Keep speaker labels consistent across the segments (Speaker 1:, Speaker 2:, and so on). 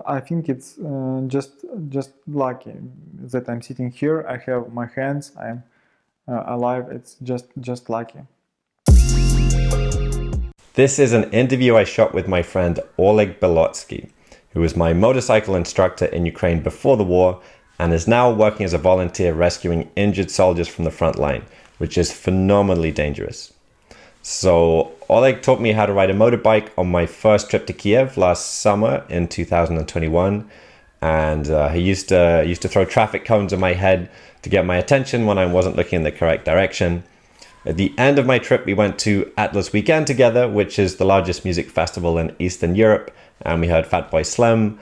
Speaker 1: I think it's just lucky that I'm sitting here. I have my hands. I'm alive. It's just lucky.
Speaker 2: This is an interview I shot with my friend Oleg Belotskiy, who was my motorcycle instructor in Ukraine before the war and is now working as a volunteer rescuing injured soldiers from the front line, which is phenomenally dangerous. So Oleg taught me how to ride a motorbike on my first trip to Kyiv last summer in 2021, and he used to throw traffic cones in my head to get my attention when I wasn't looking in the correct direction. At the end of my trip, we went to Atlas Weekend together, which is the largest music festival in Eastern Europe, and we heard Fatboy Slim.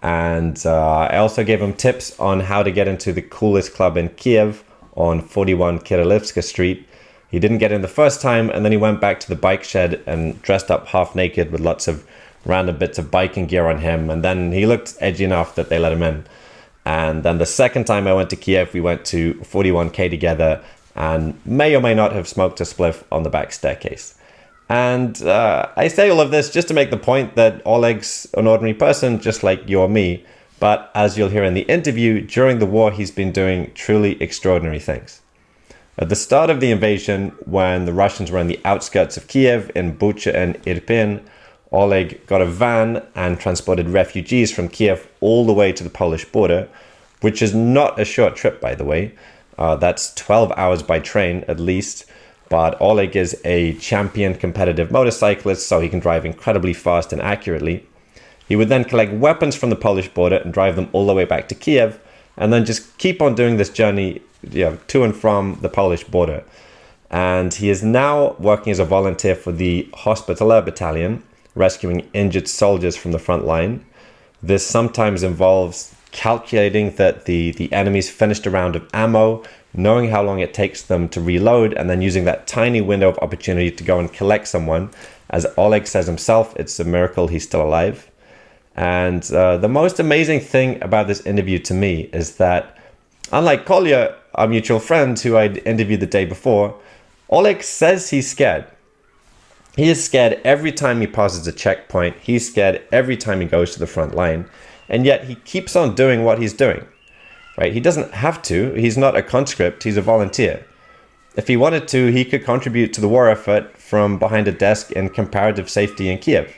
Speaker 2: And I also gave him tips on how to get into the coolest club in Kyiv on 41 Kirillivska Street. He didn't get in the first time, and then he went back to the bike shed and dressed up half naked with lots of random bits of biking gear on him. And then he looked edgy enough that they let him in. And then the second time I went to Kyiv, we went to 41K together and may or may not have smoked a spliff on the back staircase. And I say all of this just to make the point that Oleg's an ordinary person, just like you or me. But as you'll hear in the interview, during the war, he's been doing truly extraordinary things. At the start of the invasion, when the Russians were in the outskirts of Kyiv, in Bucha and Irpin, Oleg got a van and transported refugees from Kyiv all the way to the Polish border, which is not a short trip, by the way. That's 12 hours by train, at least. But Oleg is a champion competitive motorcyclist, so he can drive incredibly fast and accurately. He would then collect weapons from the Polish border and drive them all the way back to Kyiv, and then just keep on doing this journey to and from the Polish border. And he is now working as a volunteer for the Hospitaller Battalion, rescuing injured soldiers from the front line. This sometimes involves calculating that the enemy's finished a round of ammo, knowing how long it takes them to reload, and then using that tiny window of opportunity to go and collect someone. As Oleg says himself, it's a miracle he's still alive. And the most amazing thing about this interview to me is that, unlike Kolya, our mutual friend who I'd interviewed the day before, Oleg says he's scared. He is scared every time he passes a checkpoint. He's scared every time he goes to the front line. And yet he keeps on doing what he's doing. Right? He doesn't have to. He's not a conscript. He's a volunteer. If he wanted to, he could contribute to the war effort from behind a desk in comparative safety in Kyiv.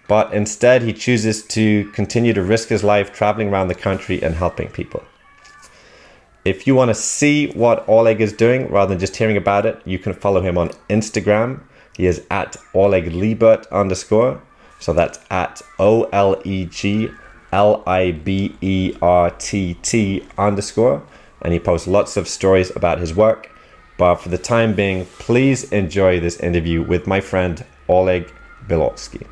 Speaker 2: But instead, he chooses to continue to risk his life traveling around the country and helping people. If you want to see what Oleg is doing rather than just hearing about it, you can follow him on Instagram. He is at OlegLibert_. So that's at OlegLibert_. And he posts lots of stories about his work. But for the time being, please enjoy this interview with my friend Oleg Belotskiy.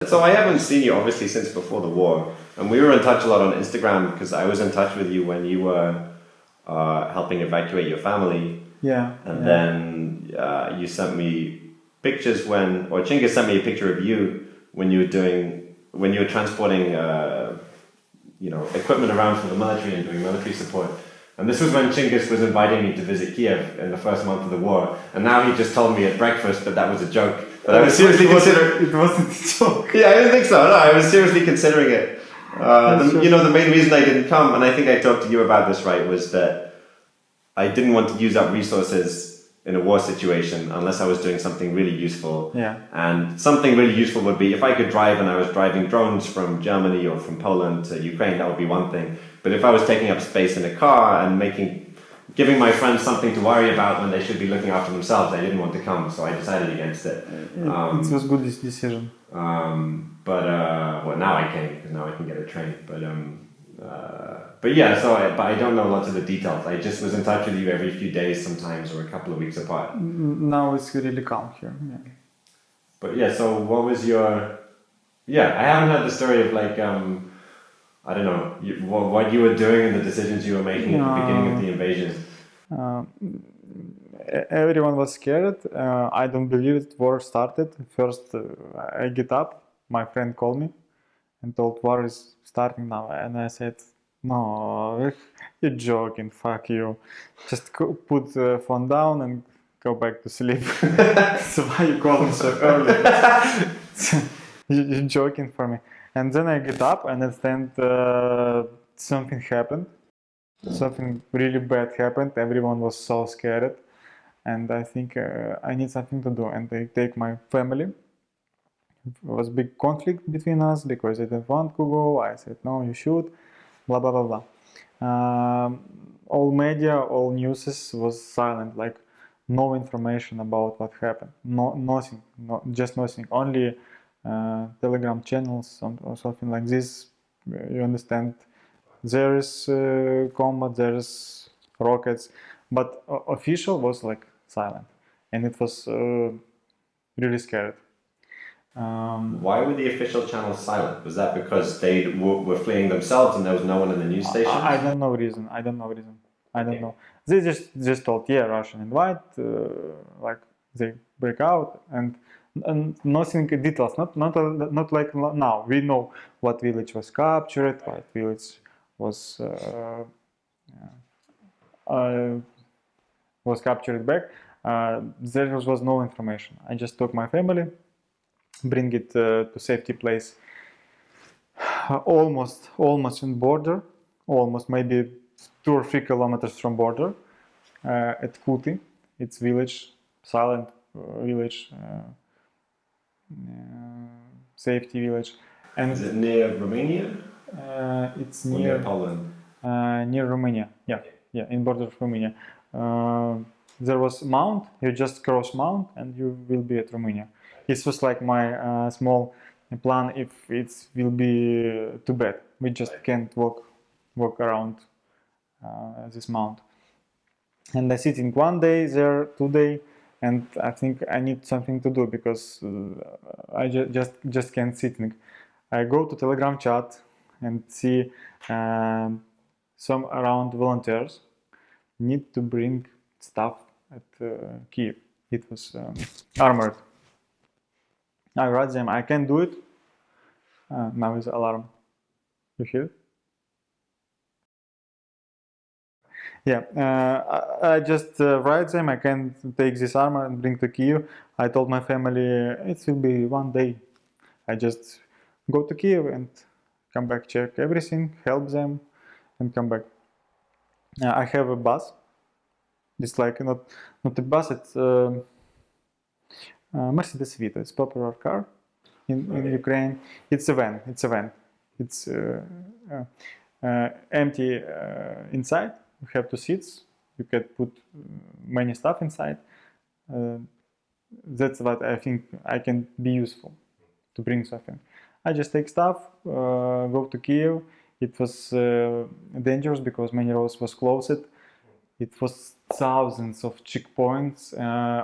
Speaker 2: So I haven't seen you obviously since before the war, and we were in touch a lot on Instagram because I was in touch with you when you were helping evacuate your family. Then you sent me pictures or Chingiz sent me a picture of you when you were transporting equipment around for the military and doing military support. And this was when Chingiz was inviting me to visit Kyiv in the first month of the war. And now he just told me at breakfast that that was a joke. But I was seriously considering...
Speaker 1: It wasn't a joke.
Speaker 2: Yeah, I didn't think so. No, I was seriously considering it. The main reason I didn't come, and I think I talked to you about this, right, was that I didn't want to use up resources in a war situation unless I was doing something really useful.
Speaker 1: Yeah.
Speaker 2: And something really useful would be if I could drive and I was driving drones from Germany or from Poland to Ukraine, that would be one thing. But if I was taking up space in a car and giving my friends something to worry about when they should be looking after themselves, I didn't want to come, so I decided against it.
Speaker 1: It was a good decision.
Speaker 2: But now I can, because now I can get a train. But I don't know lots of the details. I just was in touch with you every few days sometimes, or a couple of weeks apart.
Speaker 1: Now it's really calm here. Yeah.
Speaker 2: But so what was your... I haven't heard the story of I don't know, what you were doing and the decisions you were making at the beginning of the invasion.
Speaker 1: Everyone was scared. I don't believe it. War started. First, I get up. My friend called me and told war is starting now. And I said, No, you're joking, fuck you. Just put the phone down and go back to sleep. So why you calling so early? You're joking for me. And then I get up and understand something happened. Something really bad happened. Everyone was so scared. And I think I need something to do. And I take my family. It was big conflict between us because I didn't want to go. I said, no, you should. Blah, blah, blah, blah. All media, all news was silent, like no information about what happened, nothing, just nothing, only Telegram channels or something like this. You understand, there is combat, there is rockets, but official was like silent, and it was really scared.
Speaker 2: Why were the official channels silent? Was that because they were fleeing themselves and there was no one in the news station?
Speaker 1: I don't know reason. I don't know. They just told, yeah, Russian and white, like they break out and nothing details. Not like now. We know what village was captured, what village was captured back. There was no information. I just took my family, bring it to safety place. Almost in border, almost maybe 2 or 3 kilometers from border, at Kuti. It's village, silent village, safety village. And
Speaker 2: is it near Romania?
Speaker 1: It's
Speaker 2: near Poland.
Speaker 1: Near Romania. Yeah, in border of Romania. There was mount. You just cross mount and you will be at Romania. This was like my small plan if it will be too bad. We just can't walk around this mount. And I sitting 1 day there, 2 days, and I think I need something to do because I just can't sitting. I go to Telegram chat and see some around volunteers need to bring stuff at Kyiv. It was armored. I write them, I can do it. Now is the alarm. You hear it? Yeah, I just write them, I can take this armor and bring to Kyiv. I told my family it will be 1 day. I just go to Kyiv and come back, check everything, help them, and come back. I have a bus. It's like not a bus, it's Mercedes Vito. It's a popular car in Ukraine. It's a van. It's empty inside. You have 2 seats. You can put many stuff inside. That's what I think I can be useful to bring something. I just take stuff, go to Kyiv. It was dangerous because many roads was closed. It was thousands of checkpoints.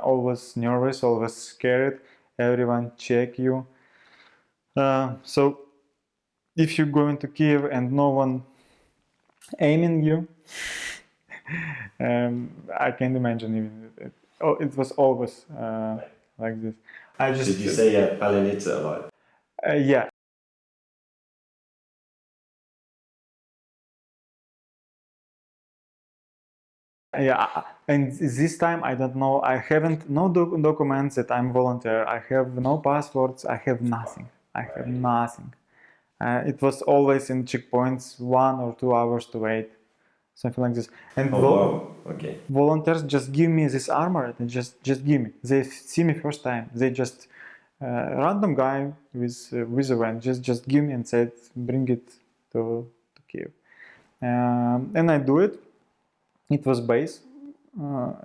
Speaker 1: Always nervous, always scared. Everyone check you. So if you go into Kyiv and no one aiming you, I can't imagine even. It was always like this.
Speaker 2: Did you say Palenitsa a lot?
Speaker 1: Yeah. Yeah, and this time I don't know. I haven't no documents that I'm volunteer. I have no passports. I have nothing. It was always in checkpoints 1 or 2 hours to wait, something like this. And
Speaker 2: okay.
Speaker 1: Volunteers just give me this armor and just give me. They see me first time. They just random guy with a van just give me and said bring it to Kyiv, and I do it. It was base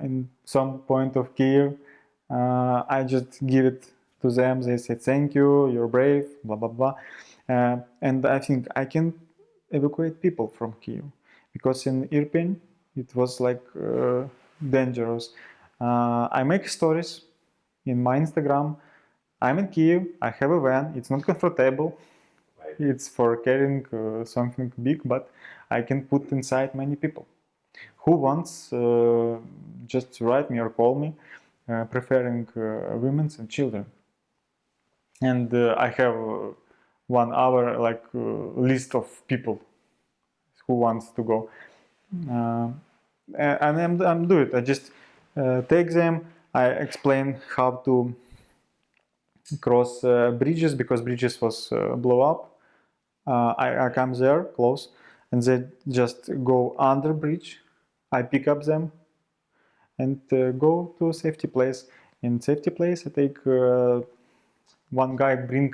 Speaker 1: in some point of Kyiv. I just give it to them. They said thank you, you're brave, blah blah blah, and I think I can evacuate people from Kyiv because in Irpin it was like dangerous. I make stories in my Instagram. I'm in Kyiv. I have a van. It's not comfortable.
Speaker 2: Right.
Speaker 1: It's for carrying something big, but I can put inside many people. Who wants just write me or call me, preferring women and children. And I have 1 hour like list of people who wants to go. And I'm do it. I just take them. I explain how to cross bridges, because bridges was blow up. I come there close, and they just go under bridge. I pick up them and go to safety place. In safety place, I take one guy bring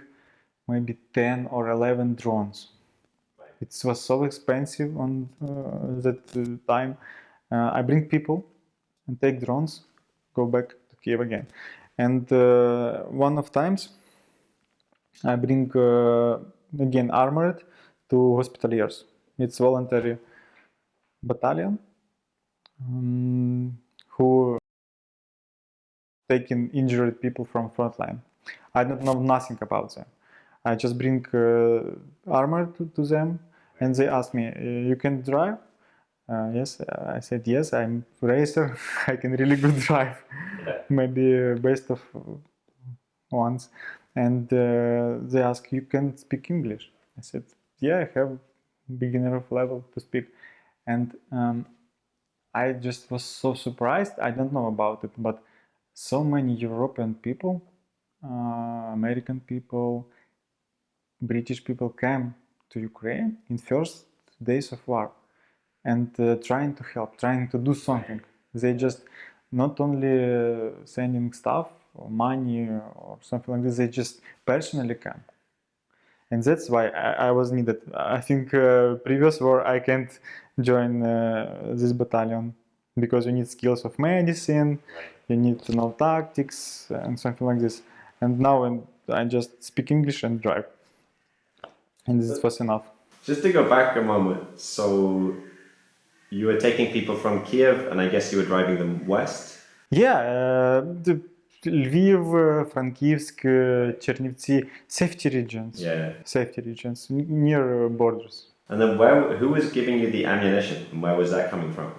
Speaker 1: maybe 10 or 11 drones. It was so expensive on that time. I bring people and take drones, go back to Kyiv again. And one of times I bring again armored to Hospitallers. It's voluntary battalion who taking injured people from front line. I don't know nothing about them. I just bring armor to them, and they ask me, "You can drive?" Yes, I said yes. I'm racer. I can really good drive. Maybe best of ones. And they ask, "You can speak English?" I said, "Yeah, I have beginner of level to speak." And I just was so surprised. I don't know about it, but so many European people, American people, British people came to Ukraine in first days of war and trying to help, trying to do something. They just not only sending stuff or money or something like this, they just personally come. And that's why I was needed. I think previous war I can't join this battalion, because you need skills of medicine, you need to know tactics and something like this. And now I just speak English and drive. And this was enough.
Speaker 2: Just to go back a moment, so you were taking people from Kiev, and I guess you were driving them west?
Speaker 1: Yeah, Lviv, Frankivsk, Chernivtsi, safety regions.
Speaker 2: Yeah.
Speaker 1: Safety regions near borders.
Speaker 2: And then who was giving you the ammunition, and where was that coming from?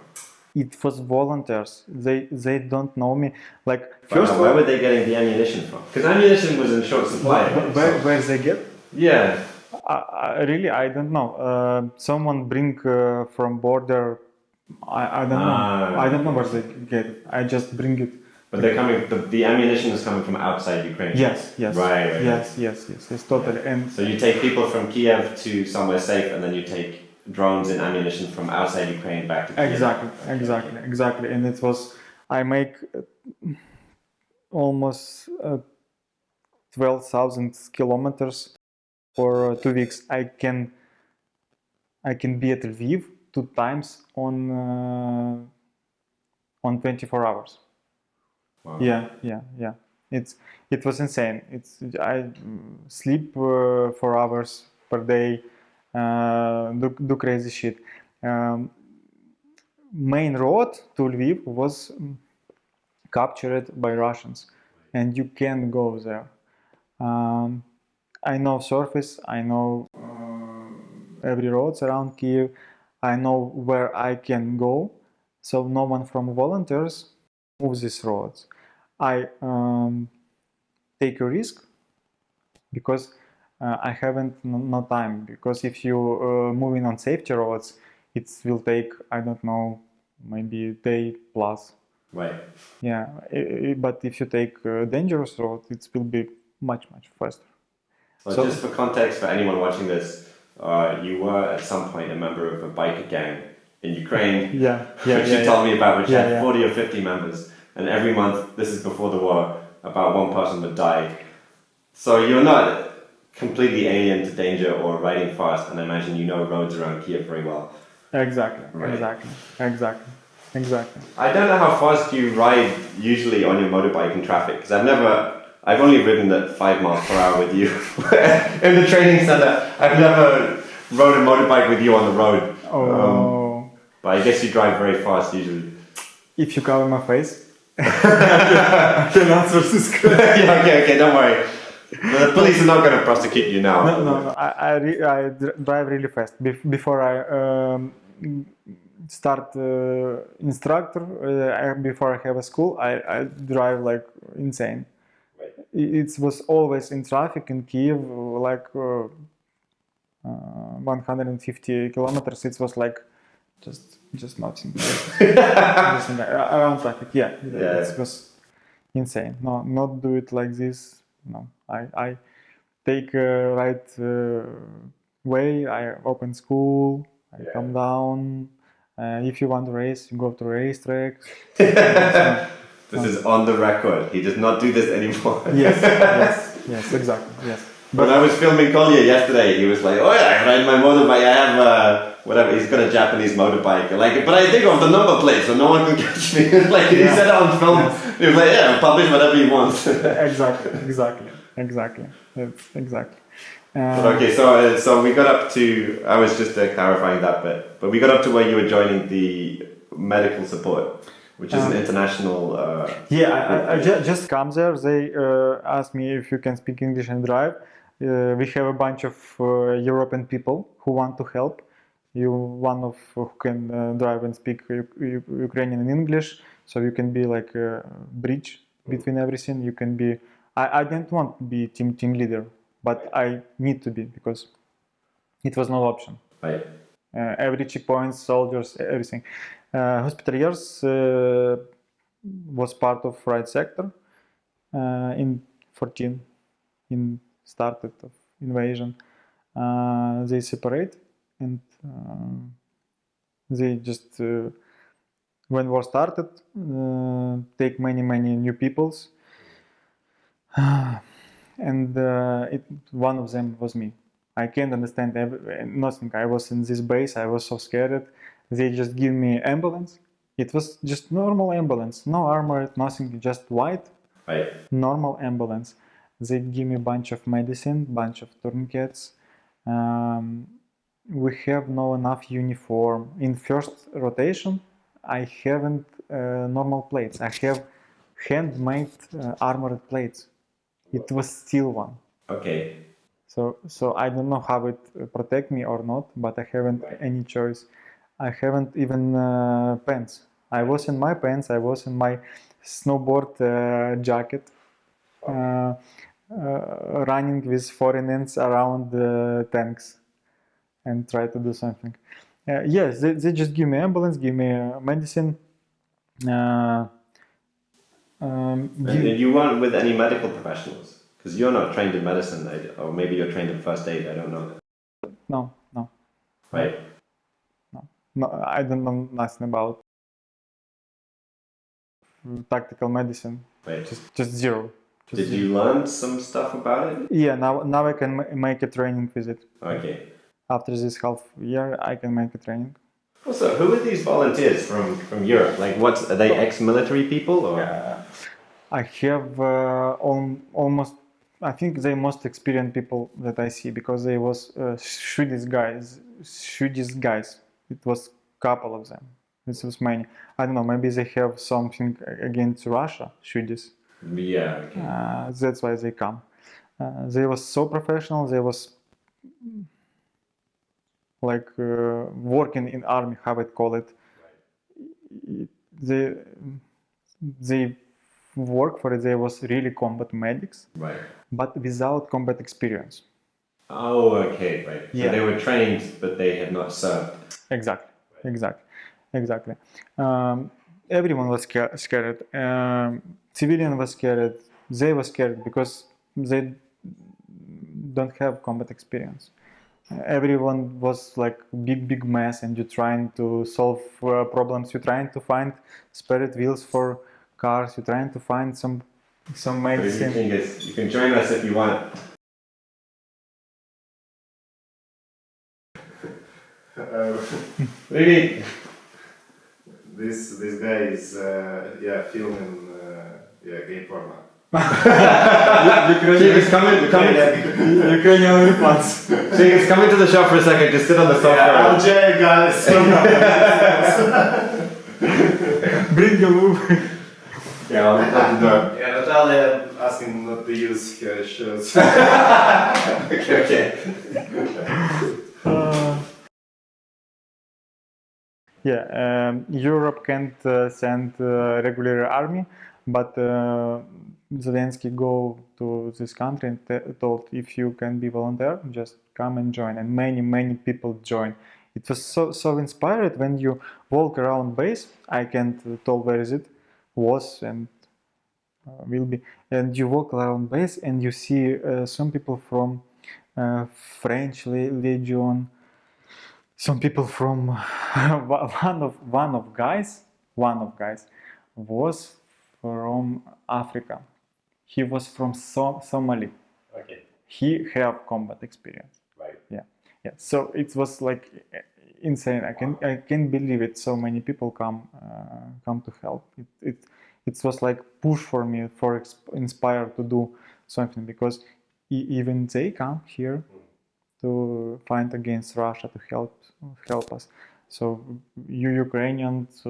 Speaker 1: It was volunteers. They don't know me. Like
Speaker 2: First, where were they getting the ammunition from? Because ammunition was in short supply.
Speaker 1: Where they get?
Speaker 2: Yeah.
Speaker 1: Really, I don't know. Someone bring from border. I don't know. I don't know where they get it. I just bring it.
Speaker 2: But they're coming. The ammunition is coming from outside Ukraine.
Speaker 1: Yes.
Speaker 2: Right.
Speaker 1: Yes, totally.
Speaker 2: Yeah.
Speaker 1: And
Speaker 2: so you take people from Kiev to somewhere safe, and then you take drones and ammunition from outside Ukraine back to Kiev.
Speaker 1: Exactly. And it was, I make almost 12,000 kilometers for 2 weeks. I can be at Lviv 2 times on 24 hours.
Speaker 2: Wow.
Speaker 1: Yeah. It was insane. I sleep 4 hours per day, do crazy shit. Main road to Lviv was captured by Russians, and you can't go there. I know surface. I know every roads around Kyiv. I know where I can go, so no one from volunteers moves these roads. I take a risk because I haven't no time. Because if you moving on safety roads, it will take, I don't know, maybe a day plus.
Speaker 2: Right.
Speaker 1: Yeah, but if you take a dangerous road, it will be much faster.
Speaker 2: So just for context, for anyone watching this, you were at some point a member of a biker gang in Ukraine, which you told me about, which had 40 or 50 members, and every month, this is before the war, about one person would die. So you're not completely alien to danger or riding fast, and I imagine you know roads around Kyiv very well.
Speaker 1: Exactly.
Speaker 2: I don't know how fast you ride usually on your motorbike in traffic, because I've only ridden at 5 miles per hour with you in the training center. I've never rode a motorbike with you on the road. But I guess you drive very fast usually.
Speaker 1: If you cover my face, I can answer this question.
Speaker 2: Okay, don't worry. The police are not going to prosecute you now.
Speaker 1: No. I drive really fast. Before I start instructor, before I have a school, I drive like insane. It was always in traffic in Kyiv, like 150 kilometers. It was like just nothing. Just around traffic. Yeah, it was insane. No, not do it like this. No, I take right way. I open school. I come down. If you want to race, you go to racetrack.
Speaker 2: This is on the record. He does not do this anymore.
Speaker 1: yes, exactly. Yes.
Speaker 2: When I was filming Kolya yesterday, he was like, "Oh yeah, I ride my motorbike. I have whatever. He's got a Japanese motorbike. Like, but I take off the number plate so no one can catch me." Like he said it on film. He was like, "Yeah, publish whatever you want."
Speaker 1: Exactly.
Speaker 2: But okay, so we got up to. I was just clarifying that bit, but we got up to where you were joining the medical support, which is an international.
Speaker 1: I just come there. They asked me if you can speak English and drive. We have a bunch of European people who want to help. You one of who can drive and speak Ukrainian and English, so you can be like a bridge between everything. You can be. I didn't want to be team leader, but I need to be because it was no option.
Speaker 2: Right.
Speaker 1: Every checkpoint, soldiers, everything. Hospitallers was part of right sector in 14 in started of invasion. They separate and they just when war started take many new peoples and one of them was me. I can't understand nothing. I was in this base. I was so scared. They just give me ambulance. It was just normal ambulance, no armored, nothing, just white,
Speaker 2: Right.
Speaker 1: normal ambulance. They give me a bunch of medicine, bunch of tourniquets. We have no enough uniform. In first rotation, I haven't normal plates. I have handmade armored plates. It was steel one.
Speaker 2: Okay.
Speaker 1: So I don't know how it protect me or not, but I haven't any choice. I haven't even pants. I was in my pants. I was in my snowboard jacket, running with foreigners around the tanks and try to do something. Yes, they just give me ambulance, give me medicine.
Speaker 2: And you weren't with any medical professionals? Because you're not trained in medicine, or maybe you're trained in first aid, I don't know.
Speaker 1: No.
Speaker 2: Right.
Speaker 1: No, I don't know nothing about tactical medicine.
Speaker 2: Right.
Speaker 1: Just zero.
Speaker 2: Did you learn some stuff about it?
Speaker 1: Yeah, now I can make a training with it.
Speaker 2: Okay.
Speaker 1: After this half year, I can make a training.
Speaker 2: Also, who are these volunteers from Europe? Like, are they ex-military people, or?
Speaker 1: I have almost. I think they most experienced people that I see because they was Swedish guys. It was couple of them. It was many. I don't know. Maybe they have something against Russia. Swedish.
Speaker 2: Yeah. Okay.
Speaker 1: That's why they come. They was so professional. They was like working in army. How I call it. They work for it. They was really combat medics.
Speaker 2: Right.
Speaker 1: But without combat experience.
Speaker 2: Oh, okay, right.
Speaker 1: Yeah.
Speaker 2: So they were trained, but they had not served.
Speaker 1: Exactly. Everyone was scared. Civilian was scared. They were scared because they don't have combat experience. Everyone was like big mess, and you're trying to solve problems. You're trying to find spare wheels for cars. You're trying to find some medicine.
Speaker 2: You can join us if you want. Maybe
Speaker 3: this guy is filming game format.
Speaker 2: He's coming.
Speaker 1: Ukrainian reflex.
Speaker 2: He's coming to the shop for a second. Just sit on the sofa.
Speaker 3: LJ guys.
Speaker 1: Bring your move.
Speaker 2: Yeah, I'll open the door.
Speaker 3: Yeah, Natalia asking not to use her shoes.
Speaker 2: Okay.
Speaker 1: Europe can't send regular army, but Zelensky go to this country and told, if you can be volunteer, just come and join. And many people join. It was so inspired when you walk around base. I can't tell where is it was and will be. And you walk around base and you see some people from French Legion, some people from one of guys was from Africa. He was from Somali.
Speaker 2: Okay.
Speaker 1: He have combat experience.
Speaker 2: Right.
Speaker 1: Yeah. So it was like insane. I can't believe it. So many people come to help. It was like push for me, for inspired to do something, because even they come here to fight against Russia, to help us. So you Ukrainians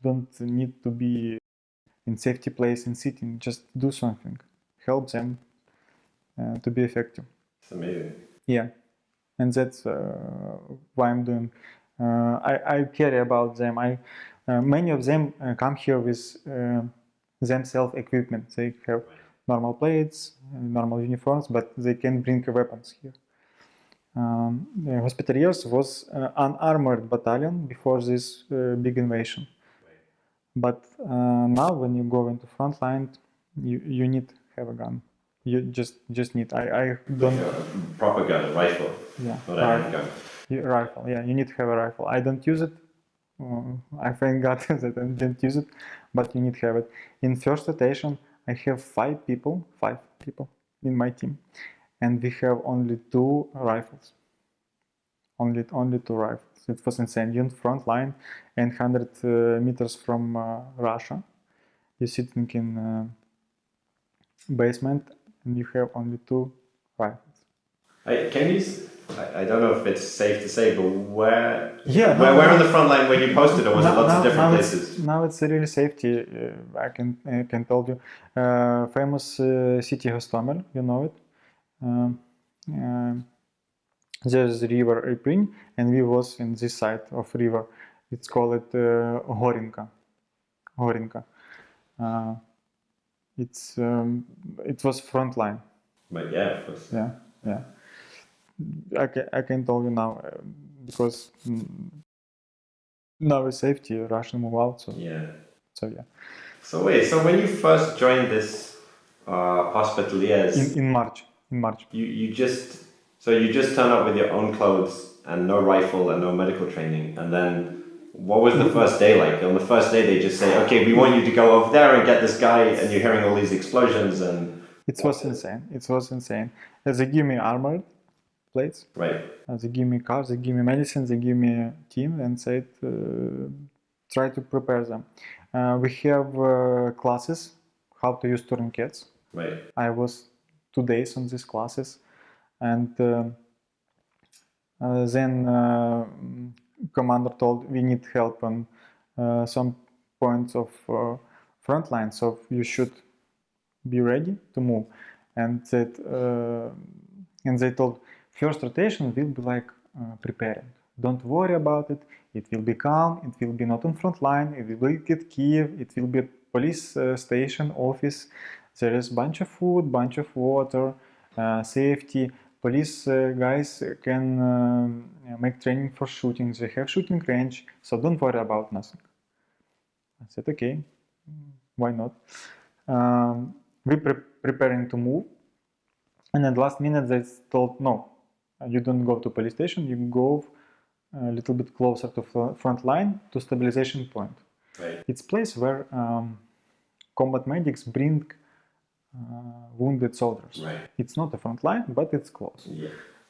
Speaker 1: don't need to be in safety place and sitting. Just do something, help them to be effective.
Speaker 2: It's amazing.
Speaker 1: Yeah, and that's why I'm doing. I care about them. Many of them come here with themselves equipment. They have normal plates, normal uniforms, but they can bring weapons here. The Hospitallers was an armored battalion before this big invasion. But now, when you go into front line, you need to have a gun. You just need. I don't.
Speaker 2: Like a proper gun, a rifle.
Speaker 1: Yeah.
Speaker 2: Not a handgun.
Speaker 1: Rifle. Yeah, you need to have a rifle. I don't use it. I thank God that I didn't use it, but you need to have it. In first rotation, I have 5 people in my team, and we have only 2 rifles. Only 2 rifles. It was insane. You're in front line, and 100 meters from Russia. You're sitting in basement, and you have only 2 rifles.
Speaker 2: Can you? I don't know if it's safe to say, but where?
Speaker 1: Yeah.
Speaker 2: Where on the front line were you posted, or was it lots of different places?
Speaker 1: Now it's really safety. I can tell you. Famous city Hostomel, you know it. There's the river Irpin, and we was in this side of river. It's called Horinka. It was front line.
Speaker 2: But yeah, of course.
Speaker 1: Yeah. I can tell you now because now it's safety. Russian move out. So
Speaker 2: yeah.
Speaker 1: So
Speaker 2: wait. So when you first joined this Hospitallers
Speaker 1: in March.
Speaker 2: You just turn up with your own clothes and no rifle and no medical training, and then what was the first day like? On the first day, they just say, "Okay, we want you to go over there and get this guy," and you're hearing all these explosions and.
Speaker 1: It was insane. They give me armored plates.
Speaker 2: Right.
Speaker 1: They give me cars. They give me medicine. They give me a team and said, try to prepare them. We have classes how to use tourniquets.
Speaker 2: Right.
Speaker 1: I was 2 days on these classes, and then commander told we need help on some points of front line, so you should be ready to move. And they told first rotation will be like preparing. Don't worry about it. It will be calm. It will be not on front line. It will be at Kyiv. It will be at police station office. There is bunch of food, bunch of water, safety. Police guys can make training for shooting. They have shooting range, so don't worry about nothing. I said, okay, why not? We're preparing to move, and at the last minute they told, no, you don't go to police station, you go a little bit closer to front line, to stabilization point.
Speaker 2: Right.
Speaker 1: It's place where combat medics bring wounded soldiers.
Speaker 2: Right.
Speaker 1: It's not a front line, but it's close.
Speaker 2: Yeah.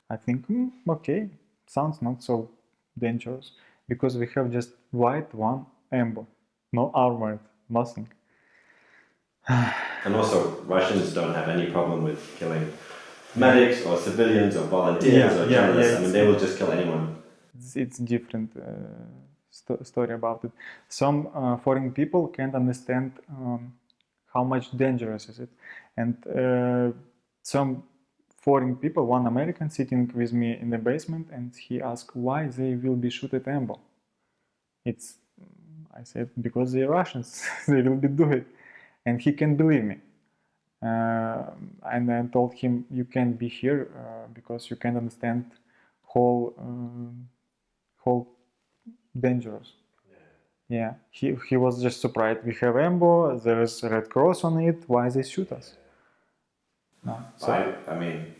Speaker 1: I think, okay, sounds not so dangerous, because we have just white one ambo, no armored, nothing.
Speaker 2: And also, Russians don't have any problem with killing medics or civilians or volunteers or journalists. I mean, they will just kill anyone.
Speaker 1: It's different story about it. Some foreign people can't understand how much dangerous is it. And some foreign people, one American sitting with me in the basement, and he asked why they will be shoot at ambo. I said, because they're Russians, they will be do it. And he can believe me. And I told him, you can't be here because you can't understand whole dangerous. Yeah, he was just surprised. We have ambo, there is a red cross on it. Why they shoot us? No, so
Speaker 2: I mean,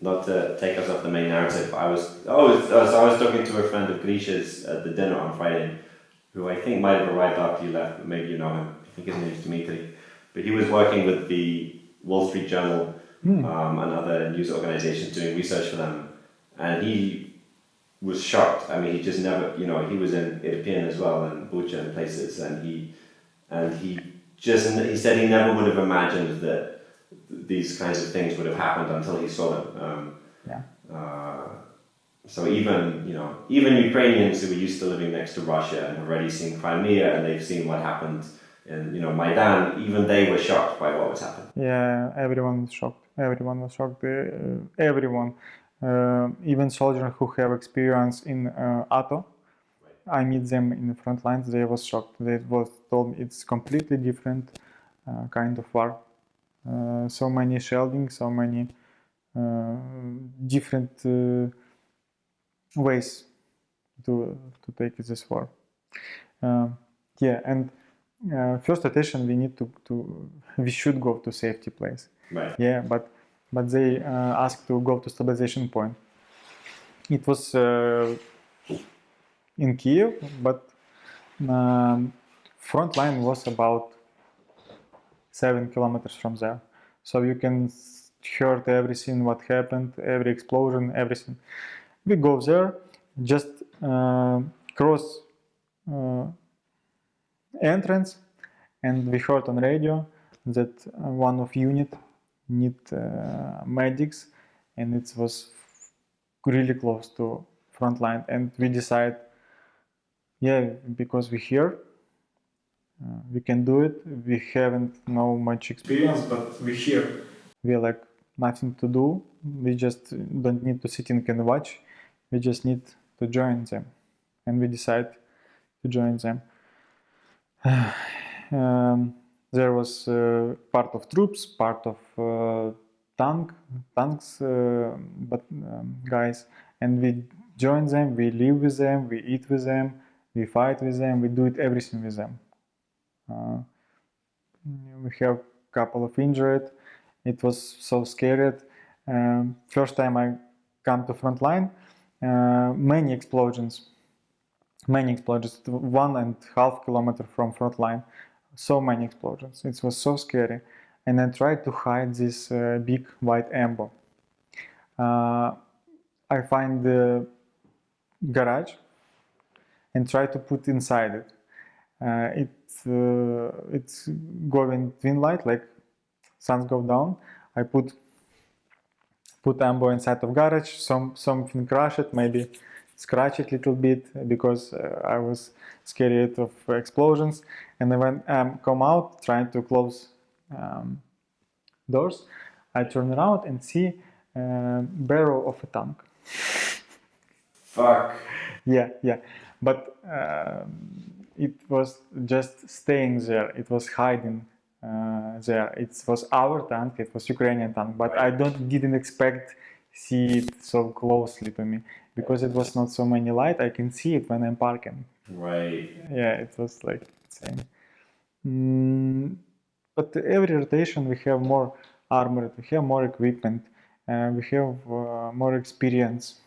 Speaker 2: not to take us off the main narrative, but I was talking to a friend of Grisha's at the dinner on Friday, who I think might have arrived after you left, but maybe you know him. I think his name is Dmitry. But he was working with the Wall Street Journal and other news organizations doing research for them, and he was shocked. I mean, he just never, he was in Irpin as well, and Bucha and places, and he said he never would have imagined that these kinds of things would have happened until he saw them. So even Ukrainians who were used to living next to Russia and have already seen Crimea and they've seen what happened in Maidan, even they were shocked by what was happening.
Speaker 1: yeah, everyone was shocked. Everyone was shocked. Everyone, even soldiers who have experience in ATO, I meet them in the front lines. They was shocked. They was told me it's completely different kind of war. So many shelling, so many different ways to take this war. And first attention we should go to safety place.
Speaker 2: Right.
Speaker 1: Yeah, but they asked to go to stabilization point. It was in Kyiv, but front line was about 7 kilometers from there, so you can hear everything what happened, every explosion, everything. We go there, just cross entrance, and we heard on radio that one of unit need medics, and it was really close to front line, and we decide, because we're here, we can do it. We haven't no much experience, but we're here. We like nothing to do. We just don't need to sit and watch. We just need to join them, and we decide to join them. There was part of troops, part of tanks, guys, and we join them. We live with them. We eat with them. We fight with them. We do it everything with them. We have a couple of injured. It was so scary. First time I come to front line, many explosions, 1.5 kilometers from front line, so many explosions. It was so scary, and I tried to hide this big white ambo. I find the garage and try to put inside it. It's going twin light, like suns go down. I put ambo inside of garage. Something crash it, maybe scratch it a little bit because I was scared of explosions. And then when I come out trying to close doors, I turn around and see barrel of a tank.
Speaker 2: Fuck.
Speaker 1: Yeah. But it was just staying there. It was hiding there. It was our tank. It was Ukrainian tank. But I didn't expect see it so closely to me because it was not so many light. I can see it when I'm parking.
Speaker 2: Right.
Speaker 1: Yeah, it was like insane. But every rotation we have more armor. We have more equipment. We have more experience,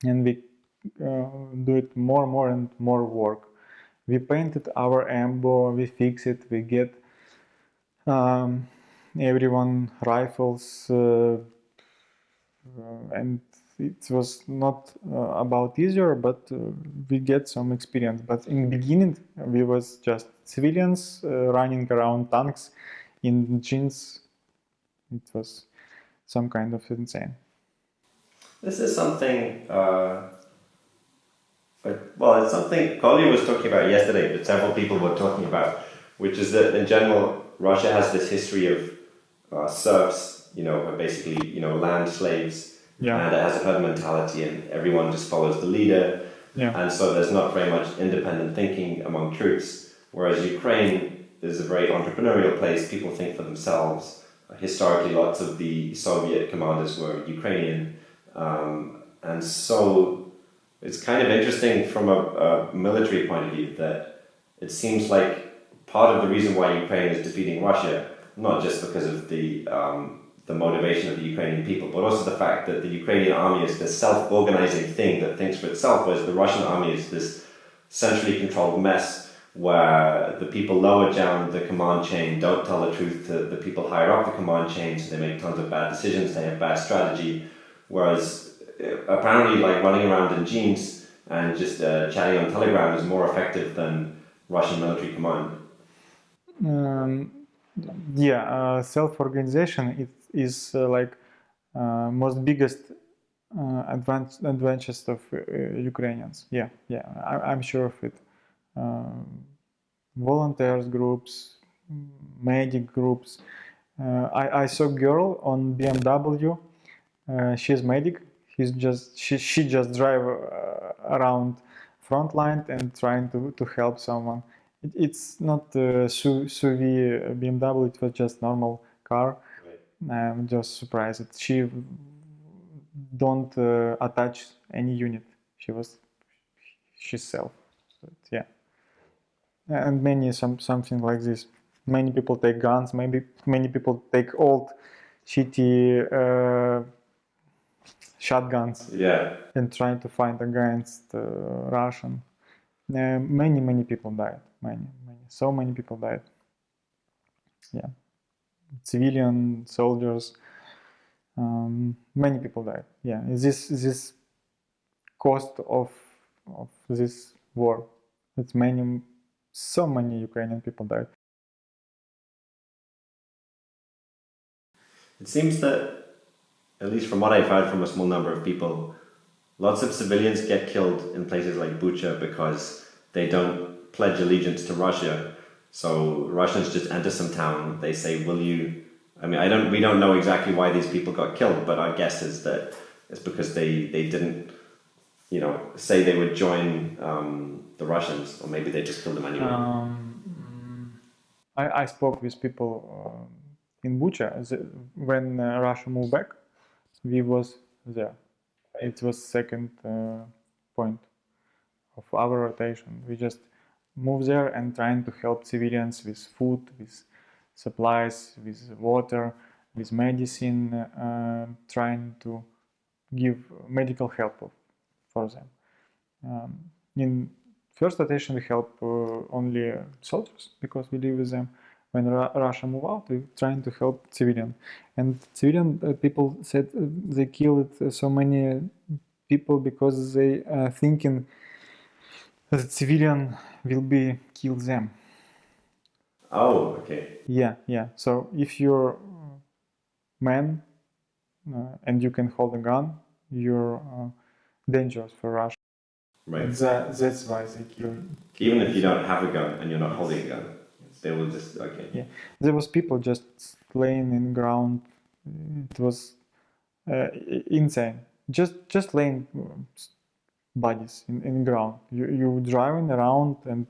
Speaker 1: and we do it more and more work. We painted our ambo, we fix it, we get everyone rifles, and it was not about easier, but we get some experience. But in the beginning, we was just civilians running around tanks in jeans. It was some kind of insane.
Speaker 2: This is something, it's something Kolya was talking about yesterday, but several people were talking about, which is that in general, Russia has this history of serfs, basically, land slaves, and it has a herd mentality and everyone just follows the leader. Yeah. And so there's not very much independent thinking among troops, whereas Ukraine is a very entrepreneurial place. People think for themselves. Historically, lots of the Soviet commanders were Ukrainian, and so it's kind of interesting from a military point of view that it seems like part of the reason why Ukraine is defeating Russia, not just because of the motivation of the Ukrainian people, but also the fact that the Ukrainian army is this self-organizing thing that thinks for itself, whereas the Russian army is this centrally controlled mess where the people lower down the command chain don't tell the truth to the people higher up the command chain, so they make tons of bad decisions, they have bad strategy, whereas apparently like running around in jeans and just chatting on Telegram is more effective than Russian military command.
Speaker 1: Self-organization is like most biggest advantage of Ukrainians. I'm sure of it. Volunteers groups, medic groups. I saw a girl on BMW. She's medic. She just drive around front line and trying to help someone. It's not SUV BMW. It was just normal car. I'm just surprised. She don't attach any unit. She's self. But, and something like this. Many people take guns. Many people take old, shitty shotguns. And trying to fight against Russian. Many people died. So many people died. Civilian soldiers. Many people died. This cost of this war. It's so many Ukrainian people died.
Speaker 2: It seems that, at least from what I've heard from a small number of people, lots of civilians get killed in places like Bucha because they don't pledge allegiance to Russia. So Russians just enter some town, they say, will you... I mean, we don't know exactly why these people got killed, but our guess is that it's because they didn't, say they would join the Russians, or maybe they just killed them anyway.
Speaker 1: I spoke with people in Bucha when Russia moved back. We was there. It was second point of our rotation. We just moved there and trying to help civilians with food, with supplies, with water, with medicine, trying to give medical help for them. In first rotation we help only soldiers because we live with them. When Russia moved out, we trying to help civilian. And civilian people said they killed so many people because they thinking that civilian will be kill them.
Speaker 2: Oh, okay.
Speaker 1: So if you're man and you can hold a gun, you're dangerous for Russia.
Speaker 2: Right.
Speaker 1: That's why they kill you.
Speaker 2: Even if you don't have a gun and you're not holding a gun, they will just, okay.
Speaker 1: There was people just laying in ground. It was insane. Just laying bodies in ground. You driving around and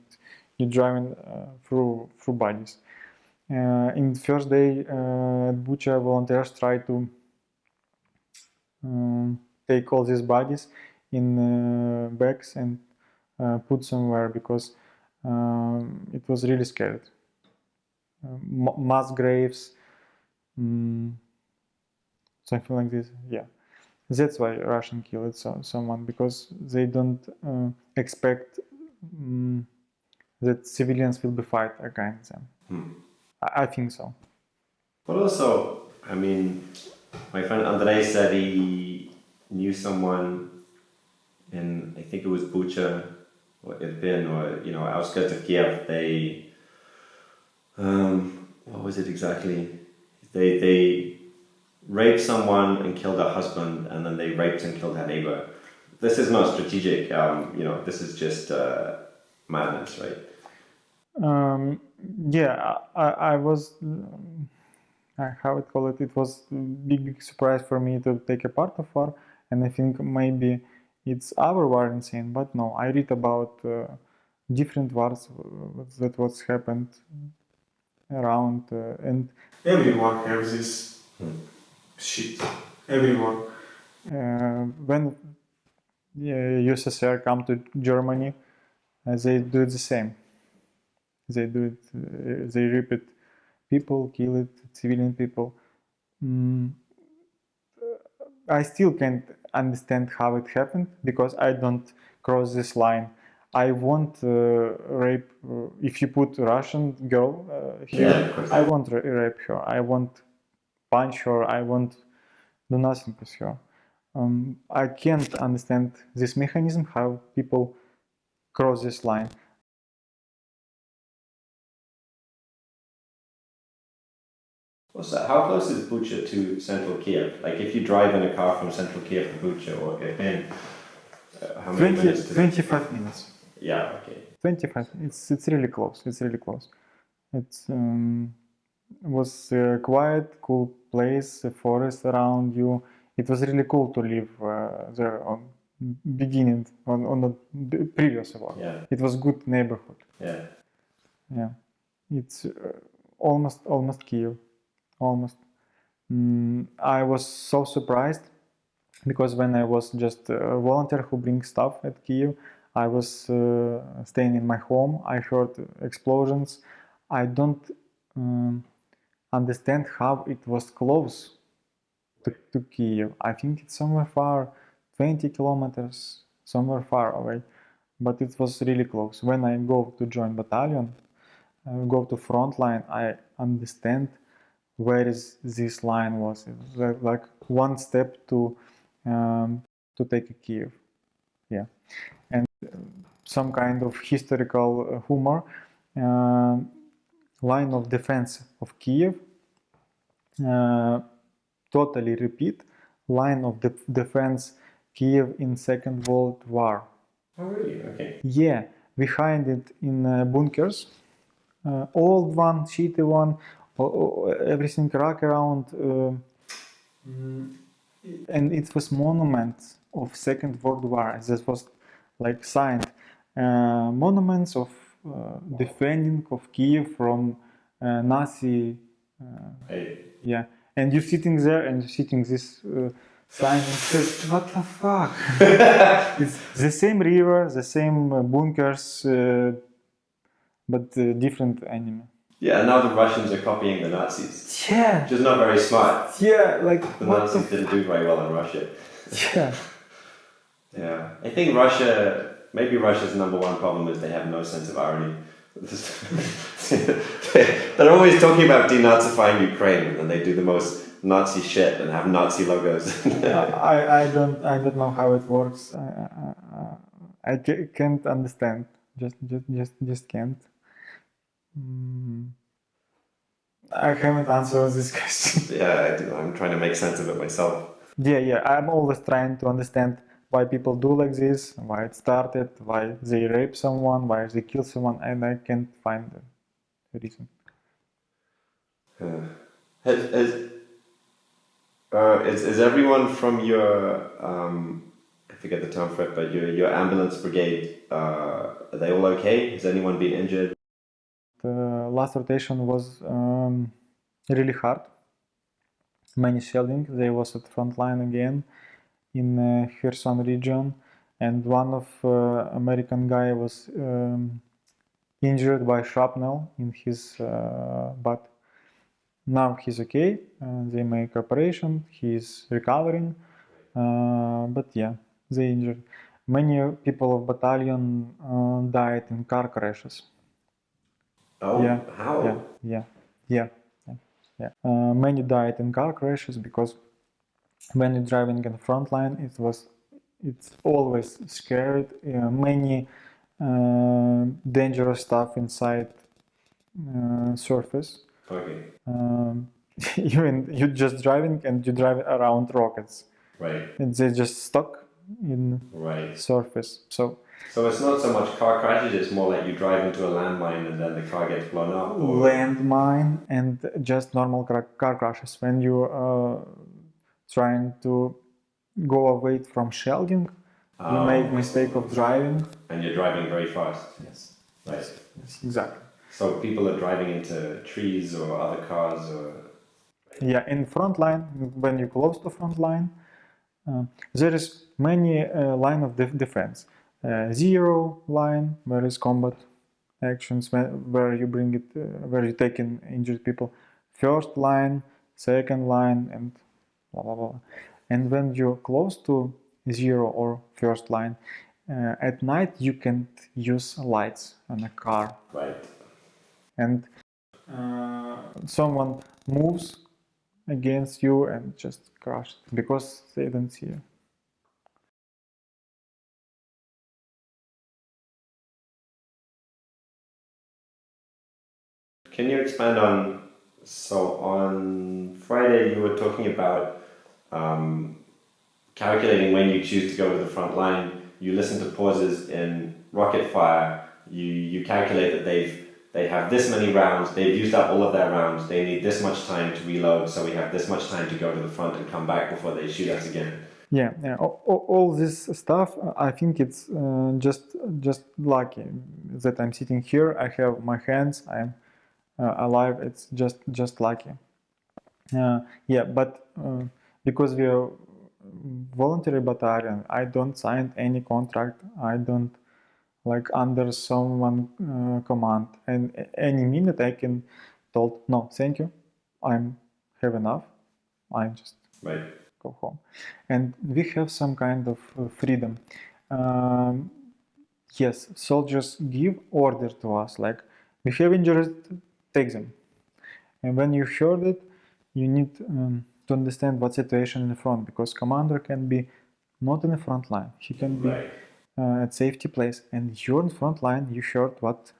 Speaker 1: you driving through bodies. In the first day at Bucha, volunteers tried to take all these bodies in bags and put somewhere because it was really scared. Mass graves, something like this. That's why Russian killed someone, because they don't expect that civilians will be fight against them. I think so.
Speaker 2: But also, I mean, my friend Andrei said he knew someone in, I think it was Bucha or Irpin or, outskirts of Kyiv. They, what was it exactly? They raped someone and killed her husband, and then they raped and killed her neighbor. This is not strategic, this is just madness, right?
Speaker 1: I was, how it call it, it was a big surprise for me to take a part of war, and I think maybe it's our war in scene, but no, I read about different wars that was happened around, and everyone has this shit. Everyone. When USSR come to Germany, they do it the same. They do it. They rip it. People kill it. Civilian people. I still can't understand how it happened because I don't cross this line. I won't rape. If you put Russian girl here, I won't rape her. I won't punch her. I won't do nothing with her. I can't understand this mechanism, how people cross this line.
Speaker 2: What's that? How close is Bucha to central Kiev? Like if you drive in a car from central Kiev to Bucha or in, how many minutes?
Speaker 1: 25 minutes.
Speaker 2: Yeah, okay.
Speaker 1: 25. It's really close. It's really close. It was a quiet, cool place, a forest around you. It was really cool to live there on beginning on the previous war.
Speaker 2: Yeah.
Speaker 1: It was good neighborhood.
Speaker 2: Yeah.
Speaker 1: Yeah. It's almost Kyiv. Almost. I was so surprised because when I was just a volunteer who brings stuff at Kyiv, I was staying in my home. I heard explosions. I don't understand how it was close to Kyiv. I think it's somewhere far, 20 kilometers, somewhere far away. But it was really close. When I go to join battalion, go to front line, I understand where is this line was. It was like one step to take a Kyiv. Yeah. And some kind of historical humor. Line of defense of Kyiv, totally repeat, line of defense Kyiv in Second World War.
Speaker 2: Oh really? Okay.
Speaker 1: Yeah, we hide it in bunkers, old one, shitty one, everything rock around, and it was monuments of Second World War. This was like signed monuments of defending of Kyiv from Nazi. Yeah, and you're sitting there and you're sitting this sign and says, what the fuck? It's the same river, the same bunkers, but different enemy.
Speaker 2: Yeah, now the Russians are copying the Nazis.
Speaker 1: Yeah.
Speaker 2: Which is not very smart.
Speaker 1: Yeah, like
Speaker 2: The Nazis didn't do very well in Russia.
Speaker 1: Yeah.
Speaker 2: Yeah. I think maybe Russia's number one problem is they have no sense of irony. They're always talking about denazifying Ukraine and then they do the most Nazi shit and have Nazi logos.
Speaker 1: I don't know how it works. I can't understand. Just can't. I haven't answered this question.
Speaker 2: Yeah, I do. I'm trying to make sense of it myself.
Speaker 1: Yeah. I'm always trying to understand why people do like this, why it started, why they rape someone, why they kill someone, and I can't find the reason.
Speaker 2: Is everyone from your I forget the term for it, but your ambulance brigade, are they all okay? Has anyone been injured?
Speaker 1: The last rotation was really hard. Many shelling. They was at front line again in Kherson region, and one of American guy was injured by shrapnel in his butt. Now he's okay. They make operation. He's recovering, but yeah, they injured. Many people of battalion died in car crashes.
Speaker 2: Oh,
Speaker 1: Yeah.
Speaker 2: how?
Speaker 1: Yeah. Many died in car crashes because when you're driving in the front line, it's always scared. Many dangerous stuff inside surface.
Speaker 2: Okay.
Speaker 1: Even you're just driving and you drive around rockets.
Speaker 2: Right.
Speaker 1: And they just stuck in surface. So
Speaker 2: it's not so much car crashes, it's more like you drive into a landmine and then the car gets blown up? Or...
Speaker 1: Landmine and just normal car crashes. When you're trying to go away from shelling, you make mistake of driving.
Speaker 2: And you're driving very fast.
Speaker 1: Yes.
Speaker 2: Right.
Speaker 1: Yes, exactly.
Speaker 2: So people are driving into trees or other cars or...
Speaker 1: Yeah, in front line, when you close to front line, there is many line of defense. Zero line, where is combat actions, where you bring it, where you take in injured people. First line, second line, and blah blah blah. And when you're close to zero or first line, at night you can't use lights on a car.
Speaker 2: Right.
Speaker 1: And someone moves against you and just crash it because they don't see you.
Speaker 2: Can you expand on, so on Friday you were talking about calculating when you choose to go to the front line. You listen to pauses in rocket fire, you calculate that they have this many rounds, they've used up all of their rounds, they need this much time to reload, so we have this much time to go to the front and come back before they shoot us again.
Speaker 1: Yeah, all this stuff, I think it's just lucky that I'm sitting here, I have my hands, I'm alive, it's just lucky. Yeah, but because we are voluntary battalion, I don't sign any contract, I don't like under someone command, and any minute I can told no thank you, I'm have enough, I just
Speaker 2: Right.
Speaker 1: go home. And we have some kind of freedom. Yes, soldiers give order to us, like we have injured, take them. And when you heard it, you need to understand what situation in the front, because commander can be not in the front line, he can be
Speaker 2: Right.
Speaker 1: at safety place, and you're in front line, you heard what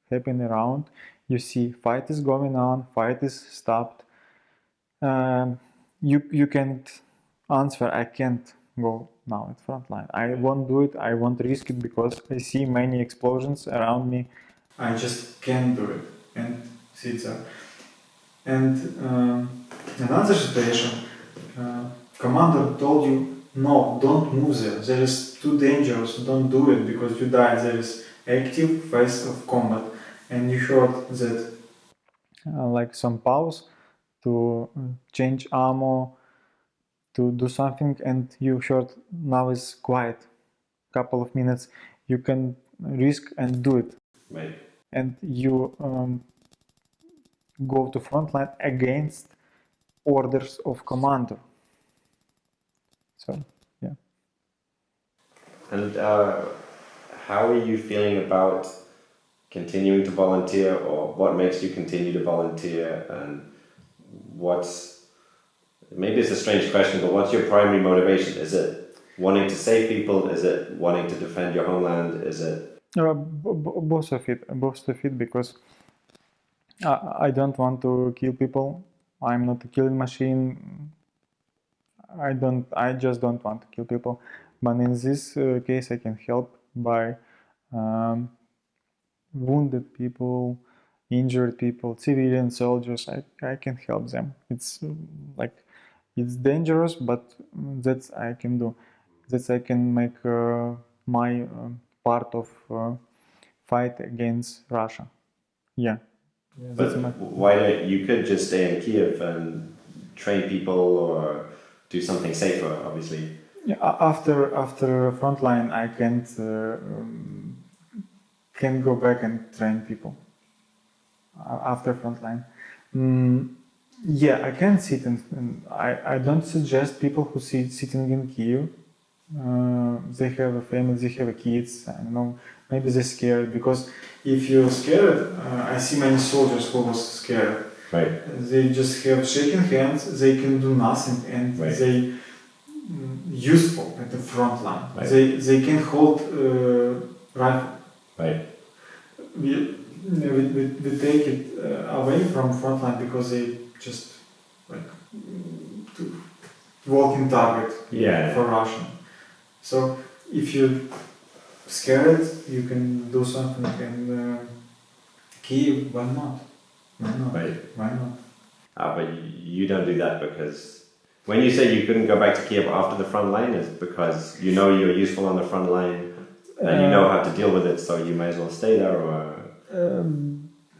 Speaker 1: happened around, you see fight is going on, fight is stopped. You can't answer, I can't go now at front line, I won't do it, I won't risk it because I see many explosions around me, I just can't do it and sit there. And another situation, commander told you, no, don't move there, there is too dangerous, don't do it because you die, there is active phase of combat. And you heard that like some pause to change ammo, to do something, and you heard now is quiet, couple of minutes, you can risk and do it.
Speaker 2: Right.
Speaker 1: And you go to front line against orders of commander. So, yeah.
Speaker 2: And how are you feeling about continuing to volunteer, or what makes you continue to volunteer, and what's, maybe it's a strange question, but what's your primary motivation? Is it wanting to save people? Is it wanting to defend your homeland? Is it...
Speaker 1: Both of it, because I don't want to kill people. I'm not a killing machine. I just don't want to kill people. But in this case, I can help by wounded people, injured people, civilian soldiers. I can help them. It's like it's dangerous, but that's I can do. That I can make my part of fight against Russia. Yeah.
Speaker 2: But why don't you could just stay in Kyiv and train people or do something safer, obviously.
Speaker 1: Yeah, after frontline, I can't can go back and train people. After frontline, yeah, I can sit and I don't suggest people who sitting in Kyiv. They have a family, they have kids. I don't know, maybe they're scared, because if you're scared, I see many soldiers who was scared.
Speaker 2: Right.
Speaker 1: They just have shaking hands. They can do nothing, and
Speaker 2: Right.
Speaker 1: they useful at the front line.
Speaker 2: Right.
Speaker 1: They can hold rifle.
Speaker 2: Right.
Speaker 1: We take it away from front line because they just like walking target
Speaker 2: Yeah.
Speaker 1: for Russian. So if you're scared, you can do something. And Kyiv, why not? Why not?
Speaker 2: Right.
Speaker 1: Why not?
Speaker 2: But you don't do that because when you say you couldn't go back to Kyiv after the front line, is because you know you're useful on the front line and you know how to deal with it, so you may as well stay there, or...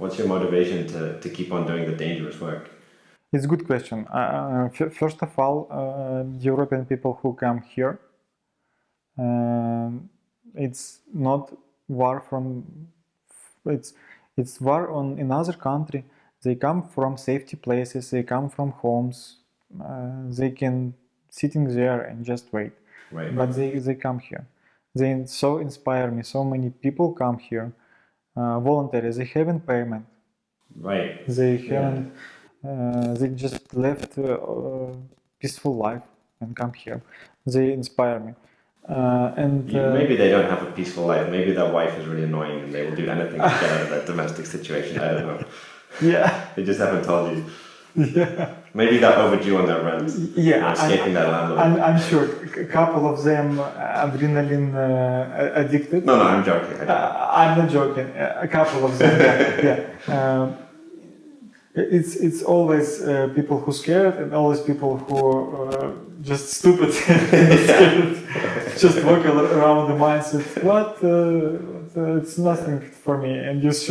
Speaker 2: What's your motivation to keep on doing the dangerous work?
Speaker 1: It's a good question. First of all, European people who come here, it's not war from. It's war on another country. They come from safety places. They come from homes. They can sitting there and just wait.
Speaker 2: Right.
Speaker 1: But they come here. They so inspire me. So many people come here, voluntary. They haven't payment.
Speaker 2: Right.
Speaker 1: They haven't. They just left peaceful life and come here. They inspire me.
Speaker 2: Maybe they don't have a peaceful life. Maybe their wife is really annoying and they will do anything to get out of that domestic situation. I don't know.
Speaker 1: Yeah.
Speaker 2: They just haven't told you.
Speaker 1: Yeah.
Speaker 2: Maybe they're overdue on their rent.
Speaker 1: Yeah.
Speaker 2: Escaping their landlord.
Speaker 1: I'm sure a couple of them adrenaline addicted.
Speaker 2: No, I'm joking.
Speaker 1: I'm not joking. A couple of them. Yeah. It's always people who scared and always people who just stupid and scared. Just walk around the mindset. What? It's nothing for me. And just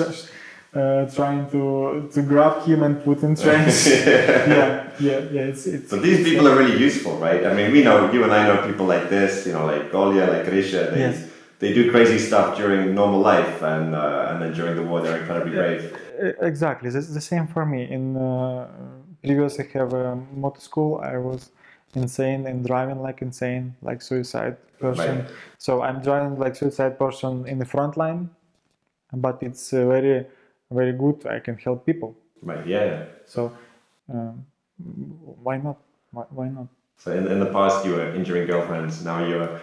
Speaker 1: trying to grab him and put in trance. Yeah. It's.
Speaker 2: So these people are really useful, right? I mean, we know, you and I know people like this, like Golia, like Grisha. They do crazy stuff during normal life, and then during the war they're incredibly brave.
Speaker 1: Exactly, the same for me. In previous, I have a motor school. I was insane and driving like insane, like suicide person.
Speaker 2: Right.
Speaker 1: So I'm driving like suicide person in the front line, but it's very, very good. I can help people.
Speaker 2: Right. Yeah.
Speaker 1: So why not? Why not?
Speaker 2: So in the past you were injuring girlfriends. Now you're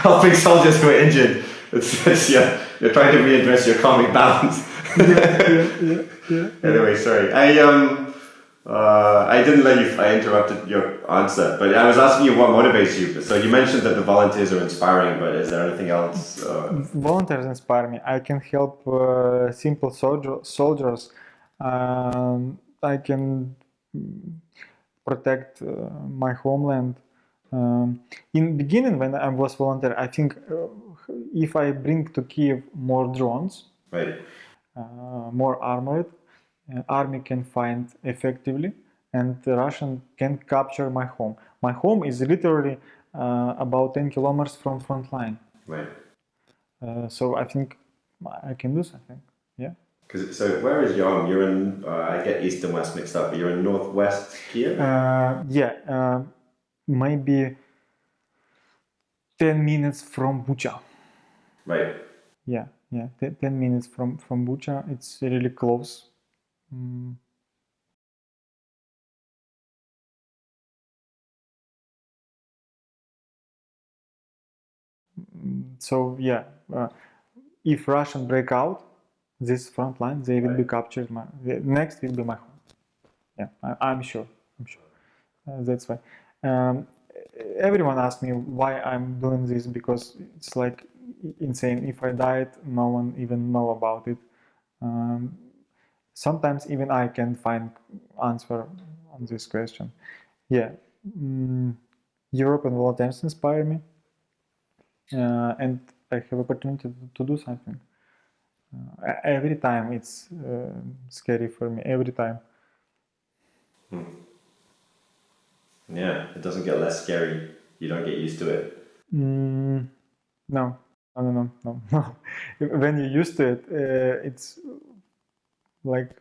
Speaker 2: helping soldiers who are injured. You're trying to readdress your karmic balance.
Speaker 1: Yeah.
Speaker 2: Anyway, sorry. I didn't let you. I interrupted your answer, but I was asking you what motivates you. So you mentioned that the volunteers are inspiring, but is there anything else?
Speaker 1: Volunteers inspire me. I can help simple soldiers. I can protect my homeland. In beginning, when I was volunteer, I think if I bring to Kyiv more drones,
Speaker 2: Right.
Speaker 1: More armored, army can find effectively, and the Russian can capture my home. My home is literally about 10 kilometers from front line.
Speaker 2: Right.
Speaker 1: So I think I can do something. Yeah.
Speaker 2: So where is your home? You're in. I get east and west mixed up. But you're in northwest Kyiv.
Speaker 1: Maybe 10 minutes from Bucha.
Speaker 2: Right.
Speaker 1: Yeah. 10 minutes from Bucha. It's really close. So if Russian break out this front line, they will be captured. Next will be my home. Yeah, I'm sure. That's why. Everyone asks me why I'm doing this, because it's like insane. If I died, no one even know about it. Sometimes even I can find answer on this question. Yeah, European volunteers inspire me, and I have opportunity to do something. Every time it's scary for me. Every time.
Speaker 2: Yeah, it doesn't get less scary. You don't get used to it.
Speaker 1: No. When you're used to it, it's like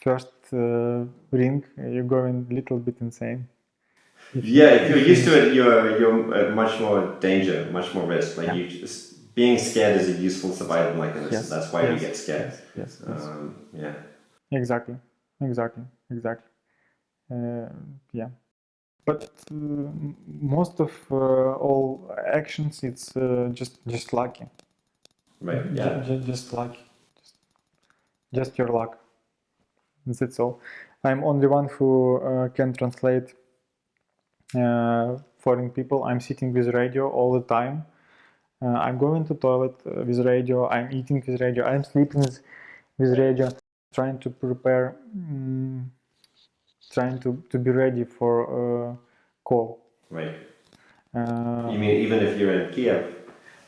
Speaker 1: first ring, you're going a little bit insane.
Speaker 2: If you're used to it, you're at much more danger, much more risk. You just, being scared is a useful survival mechanism.
Speaker 1: Yes.
Speaker 2: That's why we get scared.
Speaker 1: Yes.
Speaker 2: Yeah.
Speaker 1: Exactly. But most of all actions, it's just lucky.
Speaker 2: Right. Yeah.
Speaker 1: Just lucky. Just your luck. That's all. I'm only one who can translate foreign people. I'm sitting with radio all the time. I'm going to toilet with radio. I'm eating with radio. I'm sleeping with radio. Trying to prepare. Trying to be ready for call.
Speaker 2: Right. You mean even if you're in Kyiv?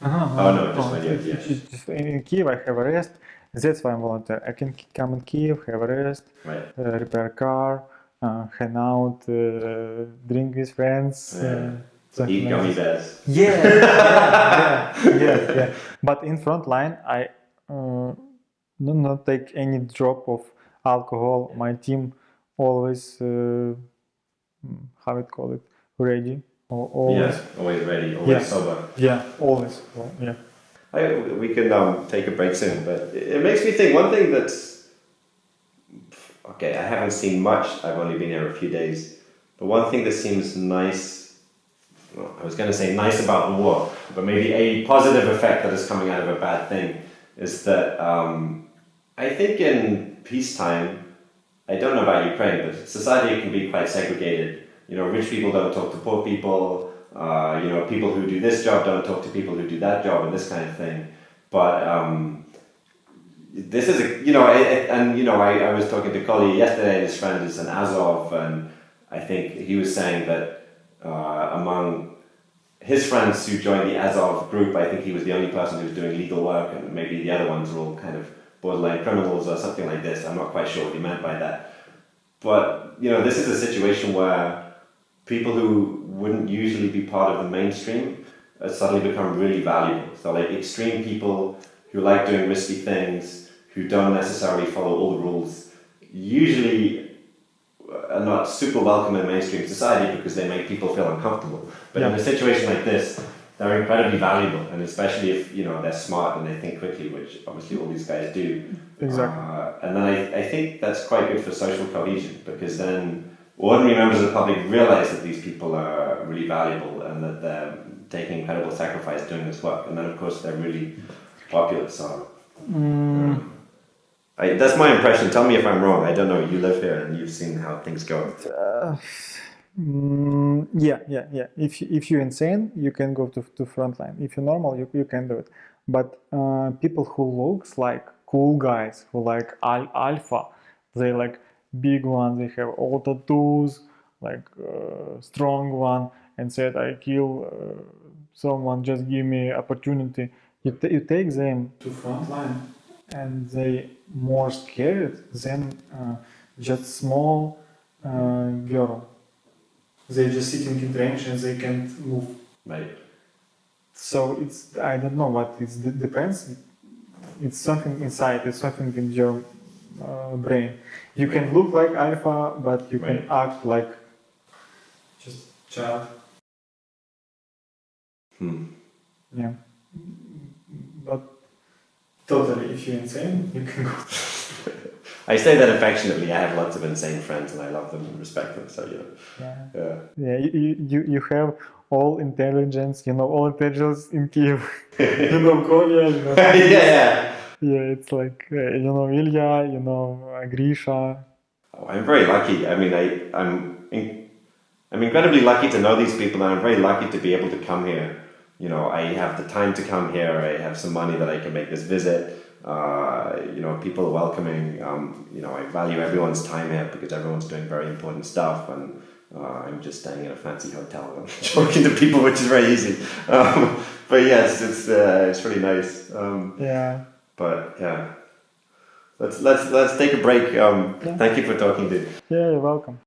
Speaker 2: Oh no, just when you're
Speaker 1: in Kyiv I have a rest. That's why I'm volunteer. I can come in Kyiv, have a rest,
Speaker 2: Right.
Speaker 1: repair car, hang out, drink with friends. Something
Speaker 2: Eat
Speaker 1: like
Speaker 2: gummy
Speaker 1: this.
Speaker 2: bears.
Speaker 1: Yeah. But in front line, I not take any drop of alcohol. My team always, how it call it, ready. Always.
Speaker 2: Yeah, always ready, always sober.
Speaker 1: Yeah, always. Well, yeah.
Speaker 2: We can take a break soon, but it makes me think one thing that's okay. I haven't seen much. I've only been here a few days, but one thing that seems nice. Well, I was going to say nice about the war, but maybe a positive effect that is coming out of a bad thing is that I think in peacetime, I don't know about Ukraine, but society can be quite segregated. You know, rich people don't talk to poor people. You know, people who do this job don't talk to people who do that job, and this kind of thing. But this is I was talking to Collie yesterday, and his friend is an Azov, and I think he was saying that among his friends who joined the Azov group, I think he was the only person who was doing legal work, and maybe the other ones were all kind of borderline criminals or something like this. I'm not quite sure what he meant by that. But, you know, this is a situation where people who wouldn't usually be part of the mainstream suddenly become really valuable. So like extreme people who like doing risky things, who don't necessarily follow all the rules, usually are not super welcome in mainstream society because they make people feel uncomfortable. But in a situation like this, they're incredibly valuable, and especially if, you know, they're smart and they think quickly, which obviously all these guys do.
Speaker 1: Exactly.
Speaker 2: And then I think that's quite good for social cohesion, because then ordinary members of the public realize that these people are really valuable and that they're taking incredible sacrifice doing this work. And then, of course, they're really popular. So that's my impression. Tell me if I'm wrong. I don't know. You live here and you've seen how things go.
Speaker 1: Yeah. If you're insane, you can go to front line. If you're normal, you can do it. But people who looks like cool guys, who like alpha, they like big one, they have all tattoos, like strong one, and said I kill someone, just give me opportunity. You take them to front line, and they more scared than just small girl. They just sitting in trench and they can't move.
Speaker 2: Right.
Speaker 1: So it's, I don't know what it depends. It's something inside. It's something in your brain. You can look like alpha, but you can act like just child. Yeah. But totally, if you're insane, you can go.
Speaker 2: I say that affectionately. I have lots of insane friends, and I love them and respect them. So you know.
Speaker 1: Yeah. You have all intelligence. You know all intelligence in Kyiv. You know Kolya. You know. Yeah. It's like you know Ilya. You know Grisha.
Speaker 2: Oh, I'm very lucky. I mean, I'm incredibly lucky to know these people, and I'm very lucky to be able to come here. You know, I have the time to come here. I have some money that I can make this visit. You know, people are welcoming. You know, I value everyone's time here because everyone's doing very important stuff, and I'm just staying in a fancy hotel and talking to people, which is very easy. But yes, it's really nice. But yeah, let's take a break. Thank you for talking, dude.
Speaker 1: Yeah, you're welcome.